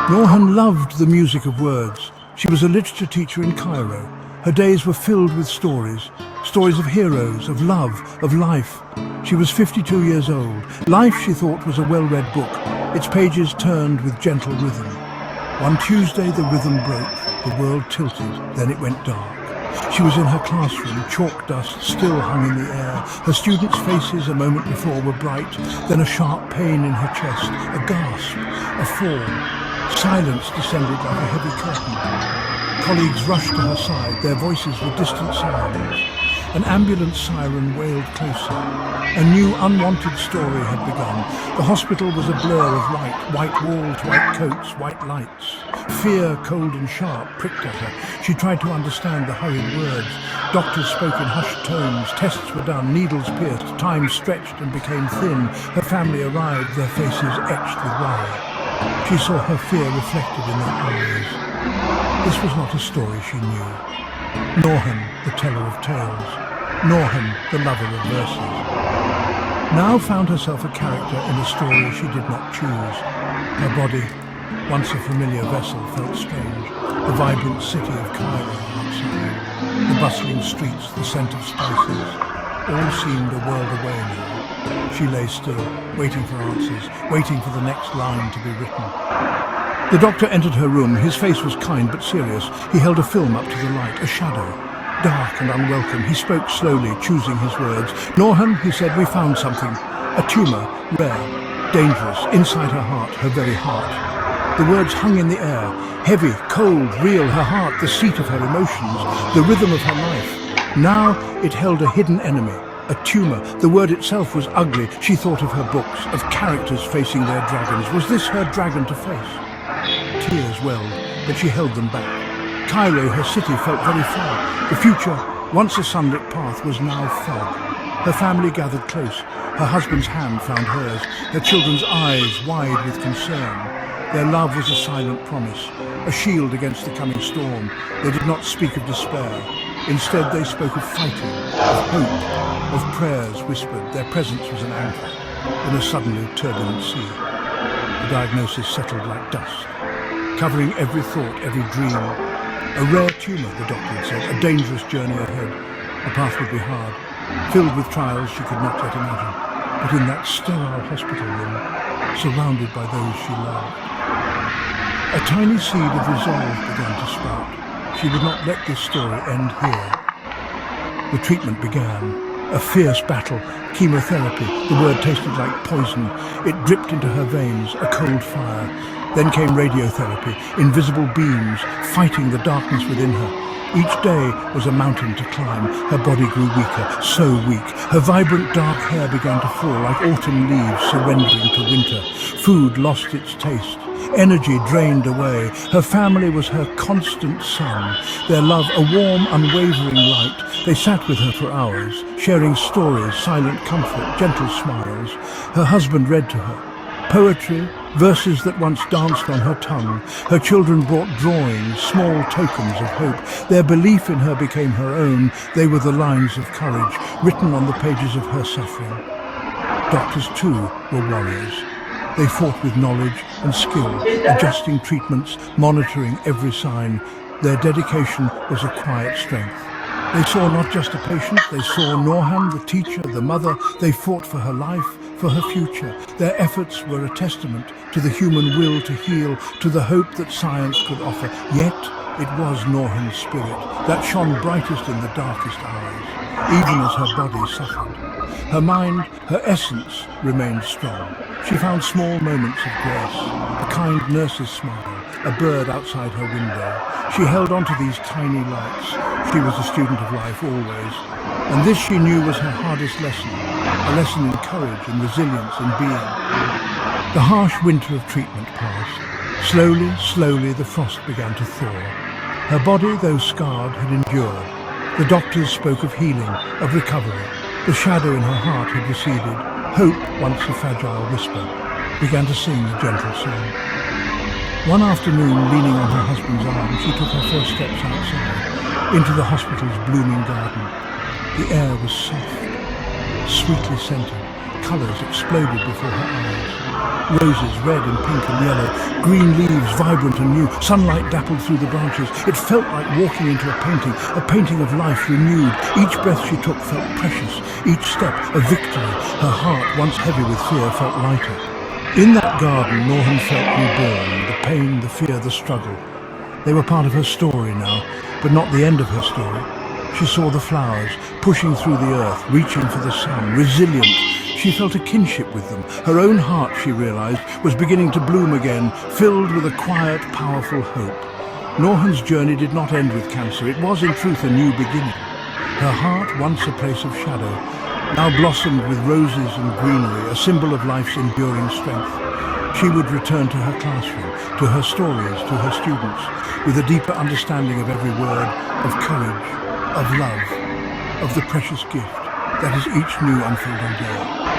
Norhan loved the music of words. She was a literature teacher in Cairo. Her days were filled with stories of heroes, of love, of life. She was 52 years old. Life, she thought, was a well-read book. Its pages turned with gentle rhythm. One Tuesday the rhythm broke, the world tilted, then it went dark. She was in her classroom, chalk dust still hung in the air. Her students' faces a moment before were bright, then a sharp pain in her chest, a gasp, a fall. Silence descended like a heavy curtain. Colleagues rushed to her side, their voices were distant sounds. An ambulance siren wailed closer. A new unwanted story had begun. The hospital was a blur of white walls, white coats, white lights. Fear, cold and sharp, pricked at her. She tried to understand the hurried words. Doctors spoke in hushed tones, tests were done, needles pierced, time stretched and became thin. Her family arrived, their faces etched with worry. She saw her fear reflected in their eyes. This was not a story she knew. Norhan, the teller of tales. Norhan, the lover of verses. Now found herself a character in a story she did not choose. Her body, once a familiar vessel, felt strange. The vibrant city of Cairo outside, the bustling streets, the scent of spices, all seemed a world away now. She lay still, waiting for answers, waiting for the next line to be written. The doctor entered her room. His face was kind but serious. He held a film up to the light, a shadow. Dark and unwelcome, he spoke slowly, choosing his words. Norhan, he said, we found something. A tumour, rare, dangerous, inside her heart, her very heart. The words hung in the air, heavy, cold, real, her heart, the seat of her emotions, the rhythm of her life. Now it held a hidden enemy. A tumour. The word itself was ugly. She thought of her books, of characters facing their dragons. Was this her dragon to face? Tears welled, but she held them back. Cairo, her city, felt very far. The future, once a sunlit path, was now fog. Her family gathered close. Her husband's hand found hers, her children's eyes wide with concern. Their love was a silent promise, a shield against the coming storm. They did not speak of despair. Instead, they spoke of fighting, of hope, of prayers whispered. Their presence was an anchor in a suddenly turbulent sea. The diagnosis settled like dust, covering every thought, every dream. A rare tumour, the doctor had said, a dangerous journey ahead. The path would be hard, filled with trials she could not yet imagine. But in that sterile hospital room, surrounded by those she loved, a tiny seed of resolve began to sprout. She would not let this story end here. The treatment began. A fierce battle, chemotherapy. The word tasted like poison. It dripped into her veins, a cold fire. Then came radiotherapy, invisible beams, fighting the darkness within her. Each day was a mountain to climb. Her body grew weaker, so weak. Her vibrant dark hair began to fall like autumn leaves surrendering to winter. Food lost its taste. Energy drained away. Her family was her constant sun. Their love a warm, unwavering light. They sat with her for hours, sharing stories, silent comfort, gentle smiles. Her husband read to her. Poetry, verses that once danced on her tongue. Her children brought drawings, small tokens of hope. Their belief in her became her own. They were the lines of courage, written on the pages of her suffering. Doctors, too, were warriors. They fought with knowledge and skill, adjusting treatments, monitoring every sign. Their dedication was a quiet strength. They saw not just a patient, they saw Norhan, the teacher, the mother. They fought for her life, for her future. Their efforts were a testament to the human will to heal, to the hope that science could offer. Yet it was Norhan's spirit that shone brightest in the darkest hours, even as her body suffered. Her mind, her essence remained strong. She found small moments of grace, a kind nurse's smile, a bird outside her window. She held on to these tiny lights. She was a student of life always, and this she knew was her hardest lesson, a lesson in courage and resilience in being. The harsh winter of treatment passed. Slowly, the frost began to thaw. Her body, though scarred, had endured. The doctors spoke of healing, of recovery. The shadow in her heart had receded. Hope, once a fragile whisper, began to sing a gentle song. One afternoon, leaning on her husband's arm, she took her first steps outside, into the hospital's blooming garden. The air was soft, sweetly scented. Colours exploded before her eyes. Roses, red and pink and yellow, green leaves, vibrant and new, sunlight dappled through the branches. It felt like walking into a painting of life renewed. Each breath she took felt precious, each step a victory. Her heart, once heavy with fear, felt lighter. In that garden, Norhan felt reborn, the pain, the fear, the struggle. They were part of her story now, but not the end of her story. She saw the flowers, pushing through the earth, reaching for the sun, resilient. She felt a kinship with them. Her own heart, she realized, was beginning to bloom again, filled with a quiet, powerful hope. Norhan's journey did not end with cancer. It was, in truth, a new beginning. Her heart, once a place of shadow, now blossomed with roses and greenery, a symbol of life's enduring strength. She would return to her classroom, to her stories, to her students, with a deeper understanding of every word, of courage, of love, of the precious gift that is each new unfolding day.